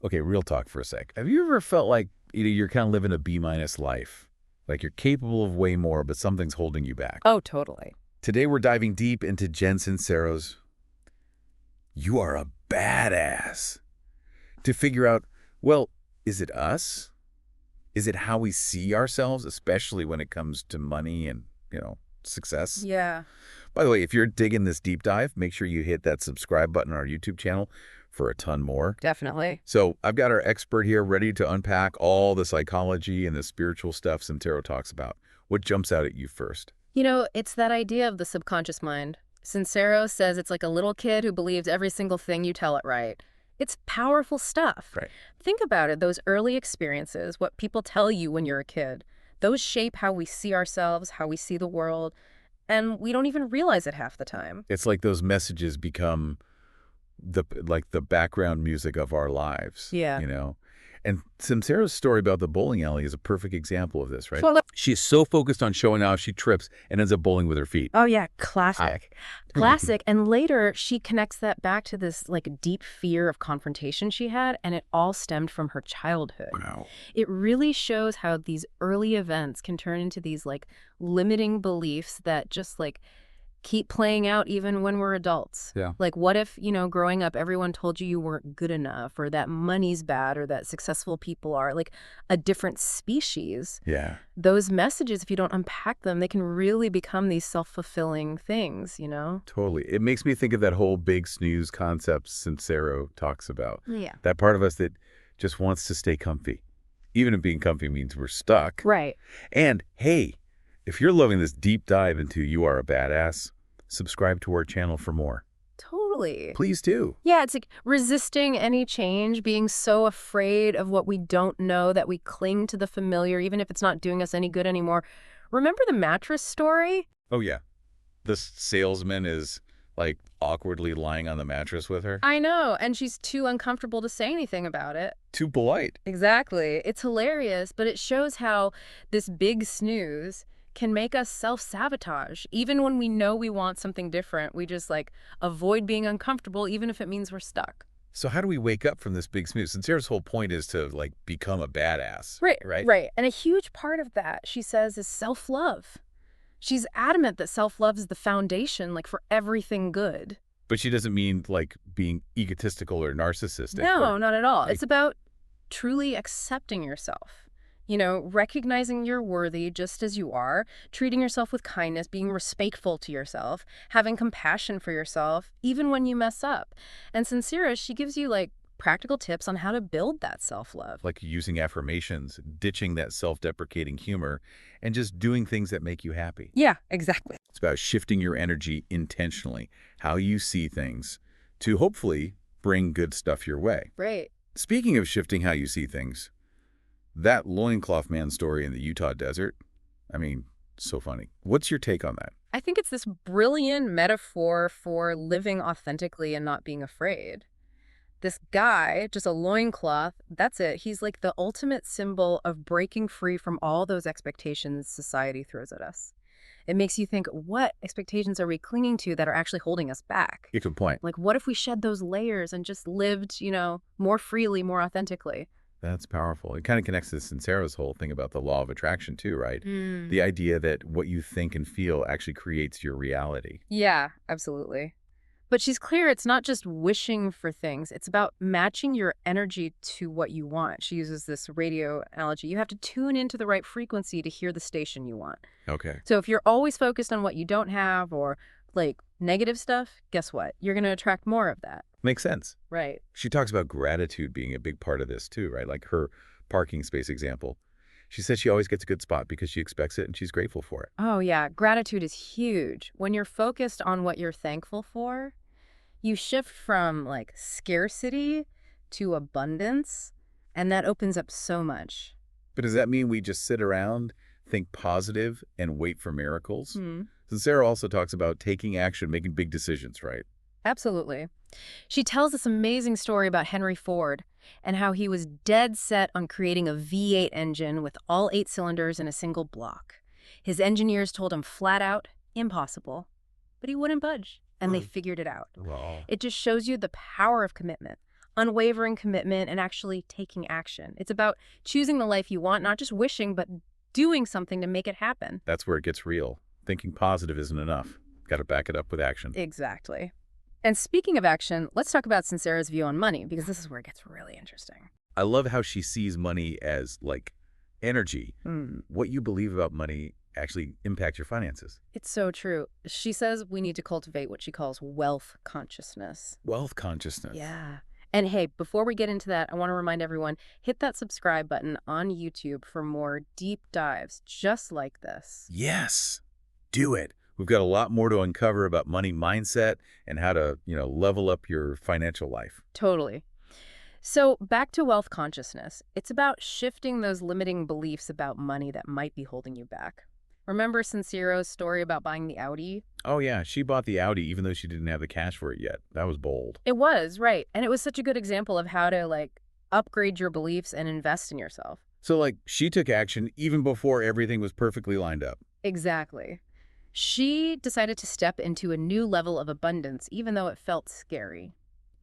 Okay, real talk for a sec. Have you ever felt like you're kind of living a B-minus life? Like you're capable of way more, but something's holding you back? Oh, totally. Today we're diving deep into Jen Sincero's "You Are a Badass" to figure out, well, is it us? Is it how we see ourselves, especially when it comes to money and, success? Yeah. By the way, if you're digging this deep dive, make sure you hit that subscribe button on our YouTube channel for a ton more. Definitely. So I've got our expert here ready to unpack all the psychology and the spiritual stuff Sincero talks about. What jumps out at you first? It's that idea of the subconscious mind. Sincero says it's like a little kid who believes every single thing you tell it right. It's powerful stuff. Right. Think about it, those early experiences, what people tell you when you're a kid. Those shape how we see ourselves, how we see the world, and we don't even realize it half the time. It's like those messages become the background music of our lives. Yeah. And Sincero's story about the bowling alley is a perfect example of this, right? Well, She's so focused on showing off, she trips and ends up bowling with her feet. oh yeah, classic. Classic. And later she connects that back to this deep fear of confrontation she had, and it all stemmed from her childhood. Wow. It really shows how these early events can turn into these limiting beliefs that just keep playing out even when we're adults. Yeah. What if, growing up everyone told you you weren't good enough, or that money's bad, or that successful people are a different species? Yeah. Those messages, if you don't unpack them, they can really become these self-fulfilling things. Totally. It makes me think of that whole big snooze concept Sincero talks about. Yeah. That part of us that just wants to stay comfy, even if being comfy means we're stuck. Right. And hey, if you're loving this deep dive into You Are a Badass, subscribe to our channel for more. Totally. Please do. Yeah, it's resisting any change, being so afraid of what we don't know that we cling to the familiar, even if it's not doing us any good anymore. Remember the mattress story? Oh, yeah. The salesman is awkwardly lying on the mattress with her. I know, and she's too uncomfortable to say anything about it. Too polite. Exactly. It's hilarious, but it shows how this big snooze can make us self-sabotage. Even when we know we want something different, we just avoid being uncomfortable, even if it means we're stuck. So how do we wake up from this big snooze? Sincero's whole point is to become a badass. Right, Right? right. And a huge part of that, she says, is self-love. She's adamant that self-love is the foundation, for everything good. But she doesn't mean being egotistical or narcissistic. No, not at all. like- It's about truly accepting yourself. Recognizing you're worthy just as you are, treating yourself with kindness, being respectful to yourself, having compassion for yourself, even when you mess up. And Sincero, she gives you practical tips on how to build that self-love. Like using affirmations, ditching that self-deprecating humor, and just doing things that make you happy. Yeah, exactly. It's about shifting your energy intentionally, how you see things, to hopefully bring good stuff your way. Right. Speaking of shifting how you see things, that loincloth man story in the Utah desert, so funny. What's your take on that? I think it's this brilliant metaphor for living authentically and not being afraid. This guy, just a loincloth, that's it. He's the ultimate symbol of breaking free from all those expectations society throws at us. It makes you think, what expectations are we clinging to that are actually holding us back? Good point. What if we shed those layers and just lived, more freely, more authentically? That's powerful. It kind of connects to Sincero's whole thing about the law of attraction too, right? Mm. The idea that what you think and feel actually creates your reality. Yeah, absolutely. But she's clear it's not just wishing for things. It's about matching your energy to what you want. She uses this radio analogy. You have to tune into the right frequency to hear the station you want. Okay. So if you're always focused on what you don't have or negative stuff, guess what? You're going to attract more of that. Makes sense. Right. She talks about gratitude being a big part of this too, right? Like her parking space example. She says she always gets a good spot because she expects it and she's grateful for it. Oh, yeah. Gratitude is huge. When you're focused on what you're thankful for, you shift from scarcity to abundance, and that opens up so much. But does that mean we just sit around, think positive, and wait for miracles? Hmm. Sincero also talks about taking action, making big decisions, right? Absolutely. She tells this amazing story about Henry Ford and how he was dead set on creating a V8 engine with all 8 cylinders in a single block. His engineers told him flat out, impossible, but he wouldn't budge, and they figured it out. Wow. It just shows you the power of commitment. unwavering commitment and actually taking action. It's about choosing the life you want, not just wishing, but doing something to make it happen. That's where it gets real. Thinking positive isn't enough. Got to back it up with action. Exactly. And speaking of action, let's talk about Sincero's view on money, because this is where it gets really interesting. I love how she sees money as, like, energy. Hmm. What you believe about money actually impacts your finances. It's so true. She says we need to cultivate what she calls wealth consciousness. Wealth consciousness. Yeah. And hey, before we get into that, I want to remind everyone, hit that subscribe button on YouTube for more deep dives just like this. Yes. Do it. We've got a lot more to uncover about money mindset and how to, level up your financial life. Totally. So back to wealth consciousness. It's about shifting those limiting beliefs about money that might be holding you back. Remember Sincero's story about buying the Audi? Oh, yeah. She bought the Audi even though she didn't have the cash for it yet. That was bold. It was, right. And it was such a good example of how to, upgrade your beliefs and invest in yourself. So, she took action even before everything was perfectly lined up. Exactly. She decided to step into a new level of abundance, even though it felt scary.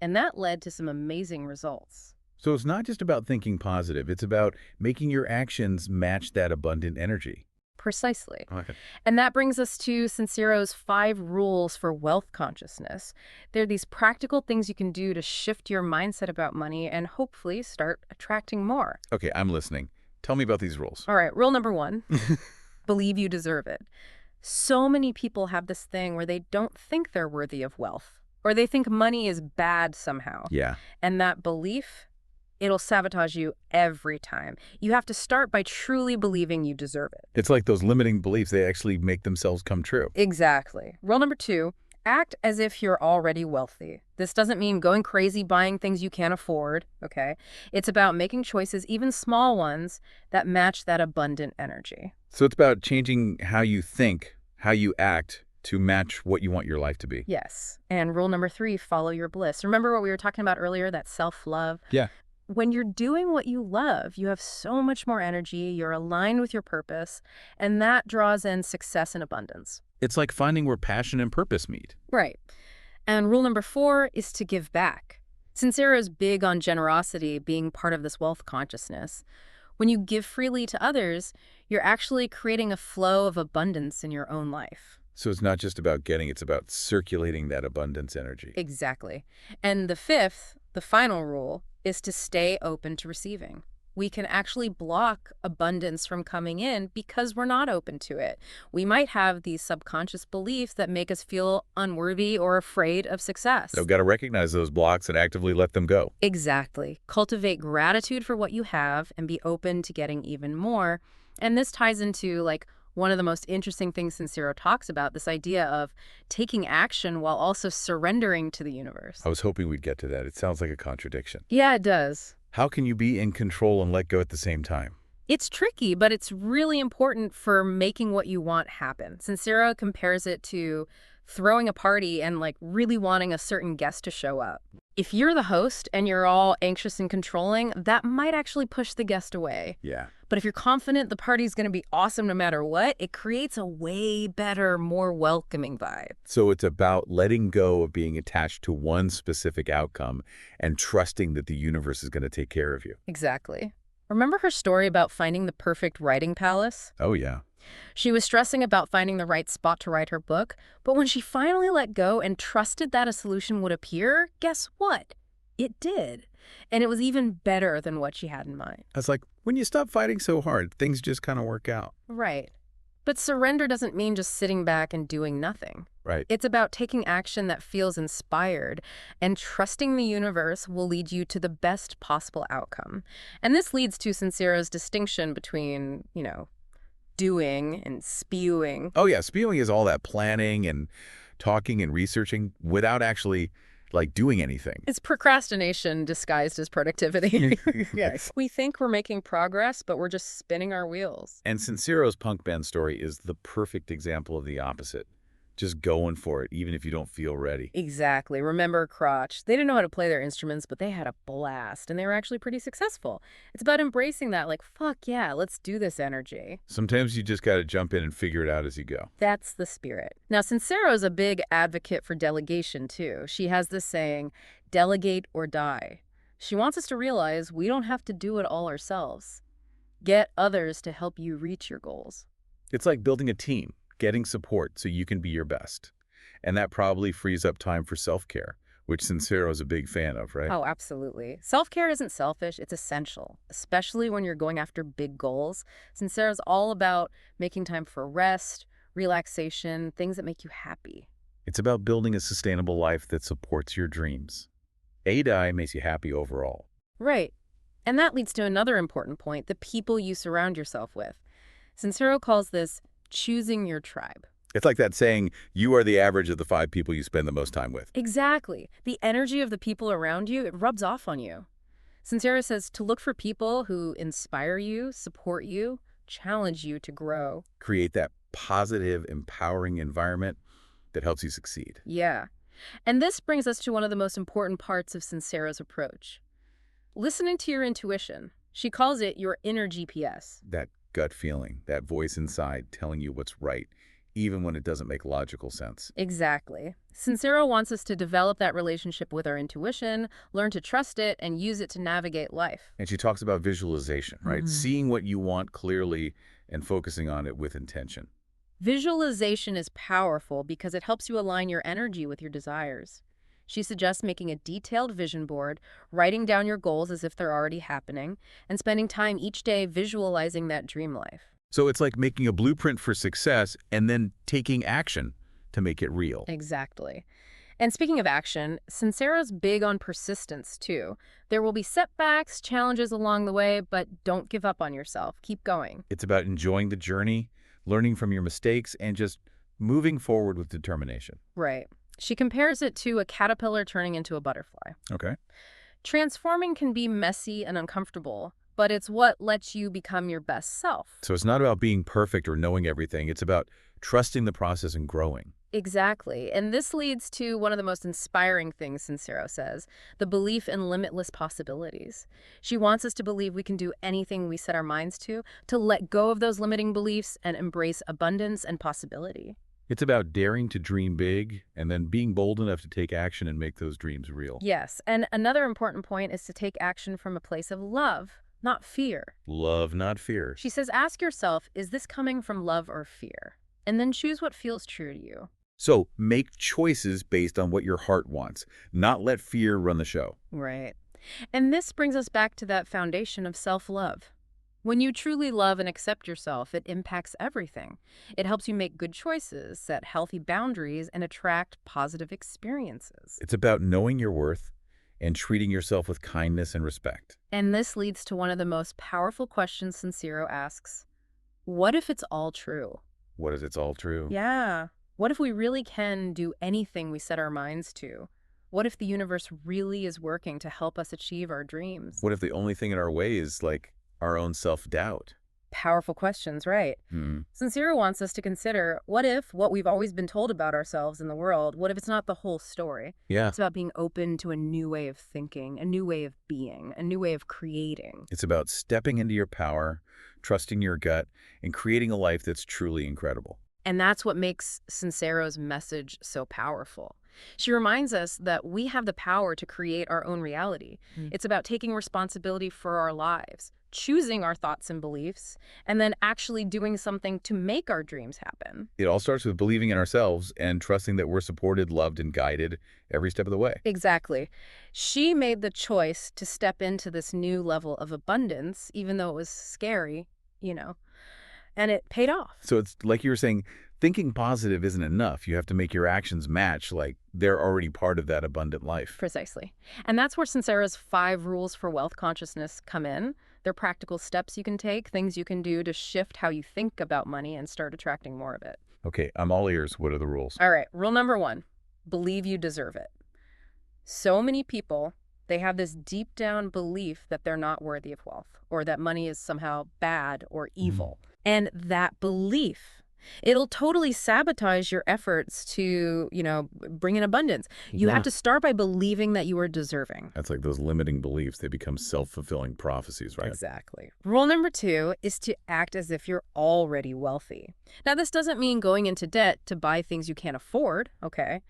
And that led to some amazing results. So it's not just about thinking positive. It's about making your actions match that abundant energy. Precisely. Okay. And that brings us to Sincero's 5 rules for wealth consciousness. They're these practical things you can do to shift your mindset about money and hopefully start attracting more. Okay, I'm listening. Tell me about these rules. All right, rule number 1, believe you deserve it. So many people have this thing where they don't think they're worthy of wealth, or they think money is bad somehow. Yeah. And that belief, it'll sabotage you every time. You have to start by truly believing you deserve it. It's like those limiting beliefs, they actually make themselves come true. Exactly. Rule number 2, act as if you're already wealthy. This doesn't mean going crazy buying things you can't afford, okay? It's about making choices, even small ones, that match that abundant energy. So it's about changing how you think, how you act to match what you want your life to be. Yes. And rule number 3, follow your bliss. Remember what we were talking about earlier, that self-love? Yeah. When you're doing what you love, you have so much more energy, you're aligned with your purpose, and that draws in success and abundance. It's like finding where passion and purpose meet. Right. And rule number 4 is to give back. Sincero is big on generosity being part of this wealth consciousness. When you give freely to others, you're actually creating a flow of abundance in your own life. So it's not just about getting, it's about circulating that abundance energy. Exactly. And the 5th, the final rule, is to stay open to receiving. We can actually block abundance from coming in because we're not open to it. We might have these subconscious beliefs that make us feel unworthy or afraid of success. So got to recognize those blocks and actively let them go. Exactly. Cultivate gratitude for what you have and be open to getting even more. And this ties into one of the most interesting things Sincero talks about, this idea of taking action while also surrendering to the universe. I was hoping we'd get to that. It sounds like a contradiction. Yeah, it does. How can you be in control and let go at the same time? It's tricky, but it's really important for making what you want happen. Sincero compares it to throwing a party and really wanting a certain guest to show up. If you're the host and you're all anxious and controlling, that might actually push the guest away. Yeah. But if you're confident the party's going to be awesome no matter what, it creates a way better, more welcoming vibe. So it's about letting go of being attached to one specific outcome and trusting that the universe is going to take care of you. Exactly. Remember her story about finding the perfect writing palace? Oh, yeah. She was stressing about finding the right spot to write her book, but when she finally let go and trusted that a solution would appear, guess what? It did. And it was even better than what she had in mind. It's like, when you stop fighting so hard, things just kind of work out. Right. But surrender doesn't mean just sitting back and doing nothing. Right. It's about taking action that feels inspired and trusting the universe will lead you to the best possible outcome. And this leads to Sincero's distinction between, doing and spewing. Oh, yeah. Spewing is all that planning and talking and researching without actually, doing anything. It's procrastination disguised as productivity. Yes. We think we're making progress, but we're just spinning our wheels. And Sincero's punk band story is the perfect example of the opposite. Just going for it, even if you don't feel ready. Exactly. Remember Crotch. They didn't know how to play their instruments, but they had a blast, and they were actually pretty successful. It's about embracing that, fuck yeah, let's do this energy. Sometimes you just got to jump in and figure it out as you go. That's the spirit. Now, Sincero's a big advocate for delegation, too. She has this saying, delegate or die. She wants us to realize we don't have to do it all ourselves. Get others to help you reach your goals. It's like building a team, getting support so you can be your best. And that probably frees up time for self-care, which Sincero is a big fan of, right? Oh, absolutely. Self-care isn't selfish, it's essential, especially when you're going after big goals. Sincero's all about making time for rest, relaxation, things that make you happy. It's about building a sustainable life that supports your dreams. ADI makes you happy overall. Right. And that leads to another important point, the people you surround yourself with. Sincero calls this choosing your tribe. It's like that saying, you are the average of the 5 people you spend the most time with. Exactly. The energy of the people around you, it rubs off on you. Sincero says to look for people who inspire you, support you, challenge you to grow. Create that positive, empowering environment that helps you succeed. Yeah. And this brings us to one of the most important parts of Sincero's approach. Listening to your intuition. She calls it your inner GPS. That gut feeling, that voice inside telling you what's right, even when it doesn't make logical sense. Exactly. Sincero wants us to develop that relationship with our intuition, learn to trust it, and use it to navigate life. And she talks about visualization, right? Seeing what you want clearly and focusing on it with intention. Visualization is powerful because it helps you align your energy with your desires. She suggests making a detailed vision board, writing down your goals as if they're already happening, and spending time each day visualizing that dream life. So it's like making a blueprint for success and then taking action to make it real. Exactly. And speaking of action, Sincero's big on persistence, too. There will be setbacks, challenges along the way, but don't give up on yourself. Keep going. It's about enjoying the journey, learning from your mistakes, and just moving forward with determination. Right. She compares it to a caterpillar turning into a butterfly. Okay. Transforming can be messy and uncomfortable, but it's what lets you become your best self. So it's not about being perfect or knowing everything. It's about trusting the process and growing. Exactly. And this leads to one of the most inspiring things Sincero says, the belief in limitless possibilities. She wants us to believe we can do anything we set our minds to let go of those limiting beliefs and embrace abundance and possibility. It's about daring to dream big and then being bold enough to take action and make those dreams real. Yes, and another important point is to take action from a place of love, not fear. Love, not fear. She says, ask yourself, is this coming from love or fear? And then choose what feels true to you. So make choices based on what your heart wants, not let fear run the show. Right. And this brings us back to that foundation of self-love. When you truly love and accept yourself, it impacts everything. It helps you make good choices, set healthy boundaries, and attract positive experiences. It's about knowing your worth and treating yourself with kindness and respect. And this leads to one of the most powerful questions Sincero asks. What if it's all true? What if it's all true? Yeah. What if we really can do anything we set our minds to? What if the universe really is working to help us achieve our dreams? What if the only thing in our way is like our own self-doubt? Powerful questions, right? Sincero wants us to consider, what if what we've always been told about ourselves in the world, what if it's not the whole story? Yeah. It's about being open to a new way of thinking, a new way of being, a new way of creating. It's about stepping into your power, trusting your gut, and creating a life that's truly incredible. And that's what makes Sincero's message so powerful. She reminds us that we have the power to create our own reality. It's about taking responsibility for our lives, choosing our thoughts and beliefs, and then actually doing something to make our dreams happen. It all starts with believing in ourselves and trusting that we're supported, loved, and guided every step of the way. Exactly. She made the choice to step into this new level of abundance, even though it was scary, and it paid off. So it's like you were saying, thinking positive isn't enough. You have to make your actions match like they're already part of that abundant life. Precisely. And that's where Sincero's 5 rules for wealth consciousness come in. They're practical steps you can take, things you can do to shift how you think about money and start attracting more of it. Okay, I'm all ears. What are the rules? All right, rule number 1, believe you deserve it. So many people, they have this deep down belief that they're not worthy of wealth or that money is somehow bad or evil. And that belief, it'll totally sabotage your efforts to, bring in abundance. You have to start by believing that you are deserving. That's like those limiting beliefs. They become self-fulfilling prophecies, right? Exactly. Rule number 2 is to act as if you're already wealthy. Now, this doesn't mean going into debt to buy things you can't afford, okay?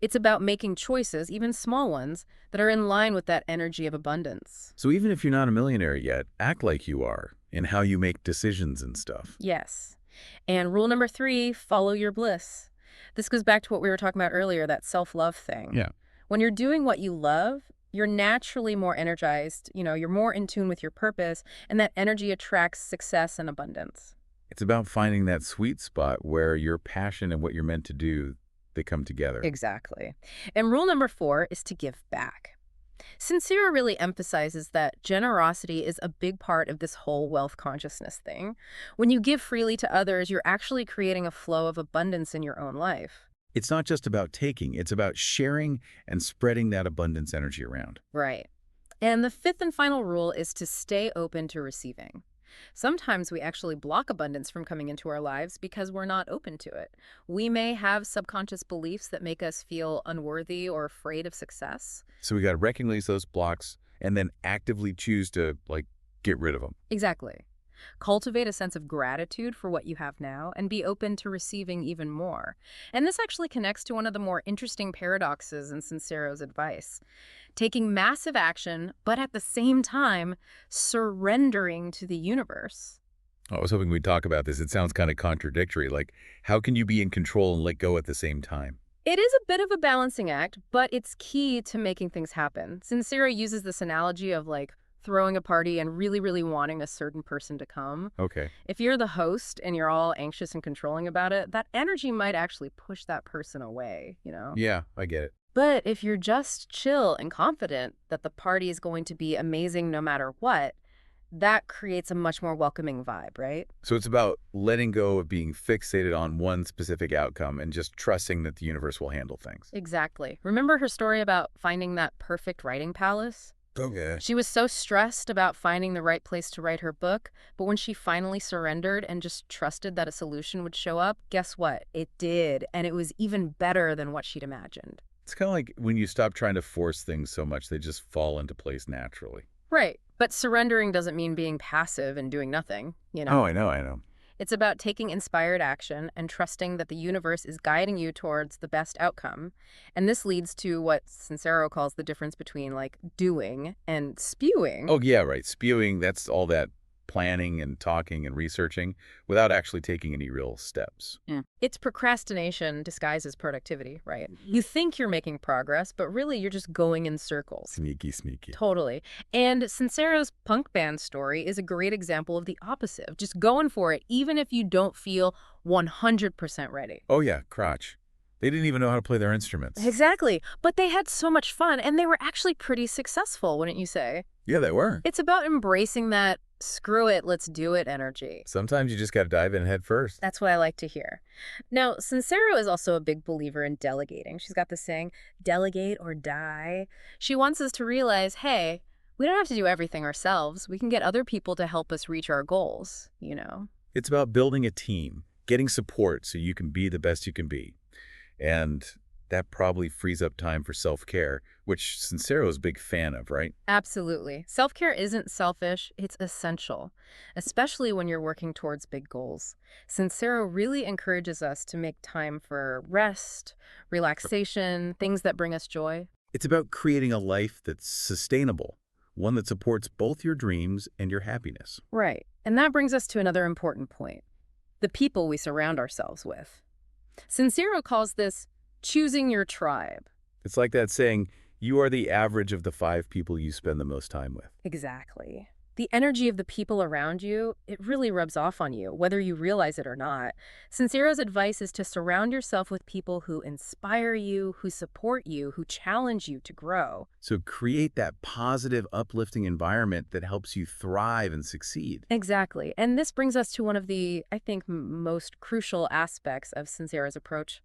It's about making choices, even small ones, that are in line with that energy of abundance. So even if you're not a millionaire yet, act like you are in how you make decisions and stuff. Yes. And rule number 3, follow your bliss. This goes back to what we were talking about earlier, that self-love thing. Yeah. When you're doing what you love, you're naturally more energized, you're more in tune with your purpose, and that energy attracts success and abundance. It's about finding that sweet spot where your passion and what you're meant to do, they come together. Exactly. And rule number 4 is to give back. Sincero really emphasizes that generosity is a big part of this whole wealth consciousness thing. When you give freely to others, you're actually creating a flow of abundance in your own life. It's not just about taking, it's about sharing and spreading that abundance energy around. Right. And the 5th and final rule is to stay open to receiving. Sometimes we actually block abundance from coming into our lives because we're not open to it. We may have subconscious beliefs that make us feel unworthy or afraid of success. So we got to recognize those blocks and then actively choose to, get rid of them. Exactly. Cultivate a sense of gratitude for what you have now and be open to receiving even more. And this actually connects to one of the more interesting paradoxes in Sincero's advice. Taking massive action, but at the same time, surrendering to the universe. I was hoping we'd talk about this. It sounds kind of contradictory. How can you be in control and let go at the same time? It is a bit of a balancing act, but it's key to making things happen. Sincero uses this analogy of throwing a party and really, really wanting a certain person to come. Okay. If you're the host and you're all anxious and controlling about it, that energy might actually push that person away. Yeah, I get it. But if you're just chill and confident that the party is going to be amazing no matter what, that creates a much more welcoming vibe, right? So it's about letting go of being fixated on one specific outcome and just trusting that the universe will handle things. Exactly. Remember her story about finding that perfect writing palace? Okay. She was so stressed about finding the right place to write her book, but when she finally surrendered and just trusted that a solution would show up, guess what? It did, and it was even better than what she'd imagined. It's kind of like when you stop trying to force things so much, they just fall into place naturally. Right. But surrendering doesn't mean being passive and doing nothing. Oh, I know. It's about taking inspired action and trusting that the universe is guiding you towards the best outcome. And this leads to what Sincero calls the difference between doing and spewing. Oh, yeah, right. Spewing, that's all that planning and talking and researching without actually taking any real steps. It's procrastination disguised as productivity, right? You think you're making progress, but really you're just going in circles. Sneaky. Totally. And Sincero's punk band story is a great example of the opposite, of just going for it, even if you don't feel 100% ready. Oh, yeah, crotch. They didn't even know how to play their instruments. Exactly. But they had so much fun, and they were actually pretty successful, wouldn't you say? Yeah, they were. It's about embracing that screw it, let's do it energy. Sometimes you just got to dive in head first. That's what I like to hear. Now, Sincero is also a big believer in delegating. She's got this saying, delegate or die. She wants us to realize, hey, we don't have to do everything ourselves. We can get other people to help us reach our goals. It's about building a team, getting support so you can be the best you can be. And that probably frees up time for self-care, which Sincero is a big fan of, right? Absolutely. Self-care isn't selfish, it's essential, especially when you're working towards big goals. Sincero really encourages us to make time for rest, relaxation, things that bring us joy. It's about creating a life that's sustainable, one that supports both your dreams and your happiness. Right. And that brings us to another important point, the people we surround ourselves with. Sincero calls this choosing your tribe. It's like that saying, you are the average of the 5 people you spend the most time with. Exactly. The energy of the people around you, it really rubs off on you, whether you realize it or not. Sincero's advice is to surround yourself with people who inspire you, who support you, who challenge you to grow. So create that positive, uplifting environment that helps you thrive and succeed. Exactly. And this brings us to one of the, I think, most crucial aspects of Sincero's approach,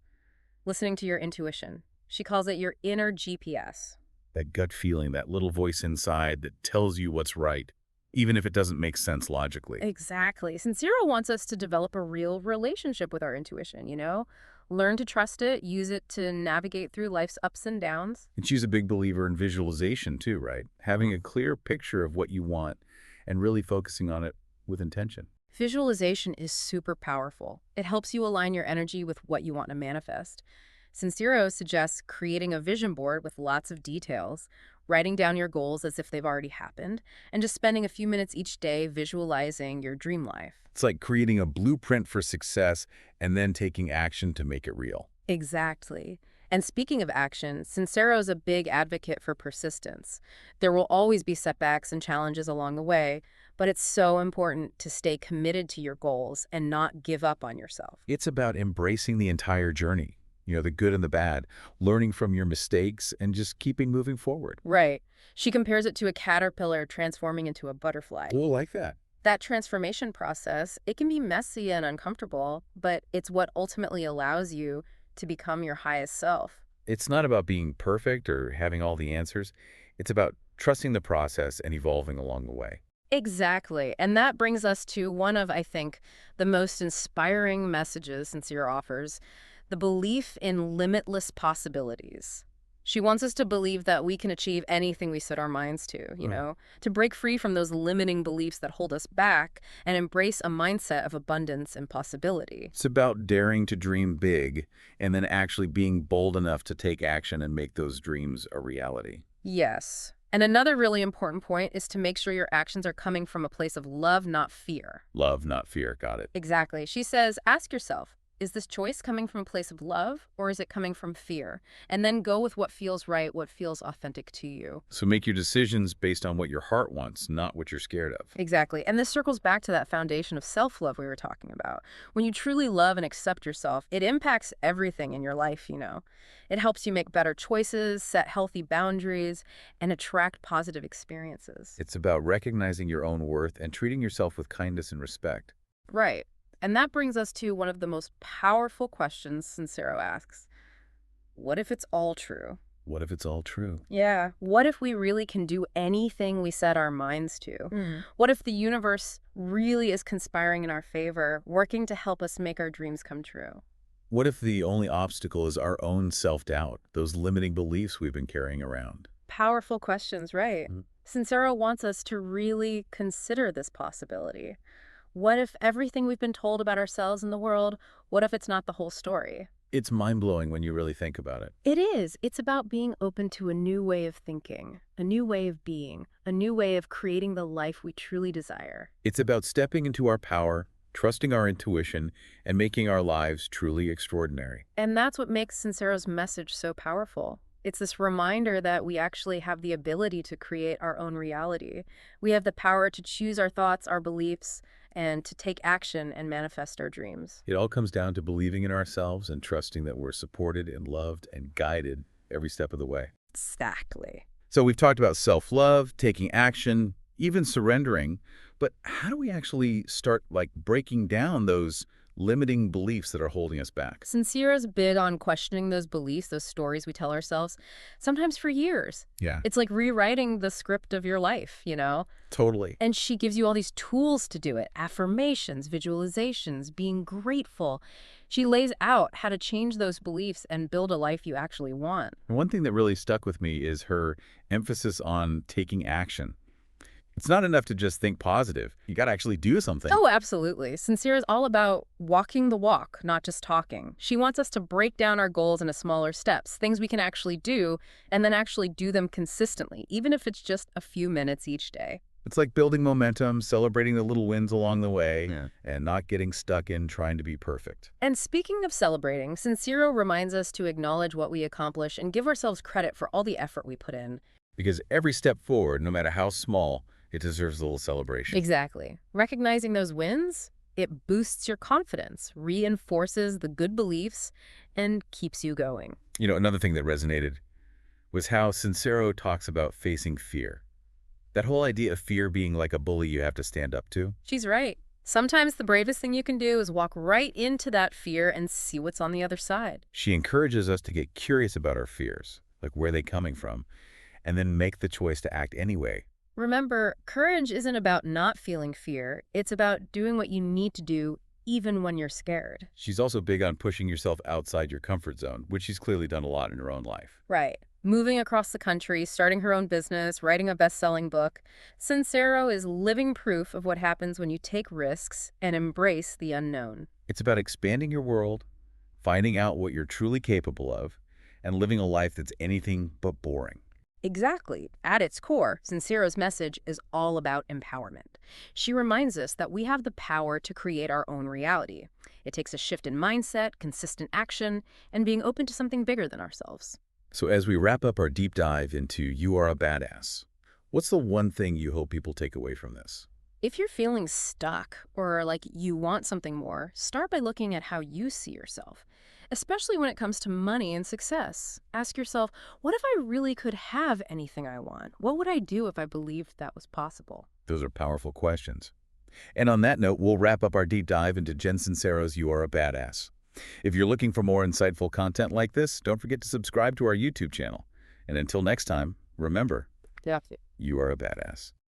listening to your intuition. She calls it your inner GPS. That gut feeling, that little voice inside that tells you what's right, even if it doesn't make sense logically. Exactly. Sincero wants us to develop a real relationship with our intuition. Learn to trust it, use it to navigate through life's ups and downs. And she's a big believer in visualization too, right? Having a clear picture of what you want and really focusing on it with intention. Visualization is super powerful. It helps you align your energy with what you want to manifest. Sincero suggests creating a vision board with lots of details, writing down your goals as if they've already happened, and just spending a few minutes each day visualizing your dream life. It's like creating a blueprint for success and then taking action to make it real. Exactly. And speaking of action, Sincero is a big advocate for persistence. There will always be setbacks and challenges along the way, but it's so important to stay committed to your goals and not give up on yourself. It's about embracing the entire journey, the good and the bad, learning from your mistakes and just keeping moving forward. Right. She compares it to a caterpillar transforming into a butterfly. Cool, like that. That transformation process, it can be messy and uncomfortable, but it's what ultimately allows you to become your highest self. It's not about being perfect or having all the answers. It's about trusting the process and evolving along the way. Exactly. And that brings us to one of, I think, the most inspiring messages Sincere offers, the belief in limitless possibilities. She wants us to believe that we can achieve anything we set our minds to, to break free from those limiting beliefs that hold us back and embrace a mindset of abundance and possibility. It's about daring to dream big and then actually being bold enough to take action and make those dreams a reality. Yes. And another really important point is to make sure your actions are coming from a place of love, not fear. Love, not fear. Got it. Exactly. She says, ask yourself, is this choice coming from a place of love or is it coming from fear? And then go with what feels right, what feels authentic to you. So make your decisions based on what your heart wants, not what you're scared of. Exactly. And this circles back to that foundation of self-love we were talking about. When you truly love and accept yourself, it impacts everything in your life. It helps you make better choices, set healthy boundaries, and attract positive experiences. It's about recognizing your own worth and treating yourself with kindness and respect. Right. And that brings us to one of the most powerful questions Sincero asks. What if it's all true? What if it's all true? Yeah. What if we really can do anything we set our minds to? What if the universe really is conspiring in our favor, working to help us make our dreams come true? What if the only obstacle is our own self-doubt, those limiting beliefs we've been carrying around? Powerful questions, right? Mhm. Sincero wants us to really consider this possibility. What if everything we've been told about ourselves and the world, what if it's not the whole story? It's mind-blowing when you really think about it. It is. It's about being open to a new way of thinking, a new way of being, a new way of creating the life we truly desire. It's about stepping into our power, trusting our intuition, and making our lives truly extraordinary. And that's what makes Sincero's message so powerful. It's this reminder that we actually have the ability to create our own reality. We have the power to choose our thoughts, our beliefs, and to take action and manifest our dreams. It all comes down to believing in ourselves and trusting that we're supported and loved and guided every step of the way. Exactly. So we've talked about self-love, taking action, even surrendering, but how do we actually start breaking down those limiting beliefs that are holding us back? Sincero's big on questioning those beliefs, those stories we tell ourselves, sometimes for years. Yeah, It's like rewriting the script of your life. totally. And she gives you all these tools to do it, affirmations, visualizations, being grateful. She lays out how to change those beliefs and build a life you actually want. And one thing that really stuck with me is her emphasis on taking action. It's not enough to just think positive. You got to actually do something. Oh, absolutely. Sincere is all about walking the walk, not just talking. She wants us to break down our goals into smaller steps, things we can actually do, and then actually do them consistently, even if it's just a few minutes each day. It's like building momentum, celebrating the little wins along the way, Yeah. and not getting stuck in trying to be perfect. And speaking of celebrating, Sincero reminds us to acknowledge what we accomplish and give ourselves credit for all the effort we put in. Because every step forward, no matter how small, it deserves a little celebration. Exactly. Recognizing those wins, it boosts your confidence, reinforces the good beliefs, and keeps you going. Another thing that resonated was how Sincero talks about facing fear. That whole idea of fear being like a bully you have to stand up to. She's right. Sometimes the bravest thing you can do is walk right into that fear and see what's on the other side. She encourages us to get curious about our fears, like where they're coming from, and then make the choice to act anyway. Remember, courage isn't about not feeling fear. It's about doing what you need to do even when you're scared. She's also big on pushing yourself outside your comfort zone, which she's clearly done a lot in her own life. Right. Moving across the country, starting her own business, writing a best-selling book. Sincero is living proof of what happens when you take risks and embrace the unknown. It's about expanding your world, finding out what you're truly capable of, and living a life that's anything but boring. Exactly. At its core, Sincero's message is all about empowerment. She reminds us that we have the power to create our own reality. It takes a shift in mindset, consistent action, and being open to something bigger than ourselves. So as we wrap up our deep dive into You Are a Badass, what's the one thing you hope people take away from this? If you're feeling stuck or like you want something more, start by looking at how you see yourself, especially when it comes to money and success. Ask yourself, what if I really could have anything I want? What would I do if I believed that was possible? Those are powerful questions. And on that note, we'll wrap up our deep dive into Jen Sincero's You Are a Badass. If you're looking for more insightful content like this, don't forget to subscribe to our YouTube channel. And until next time, remember, Yeah. you are a badass.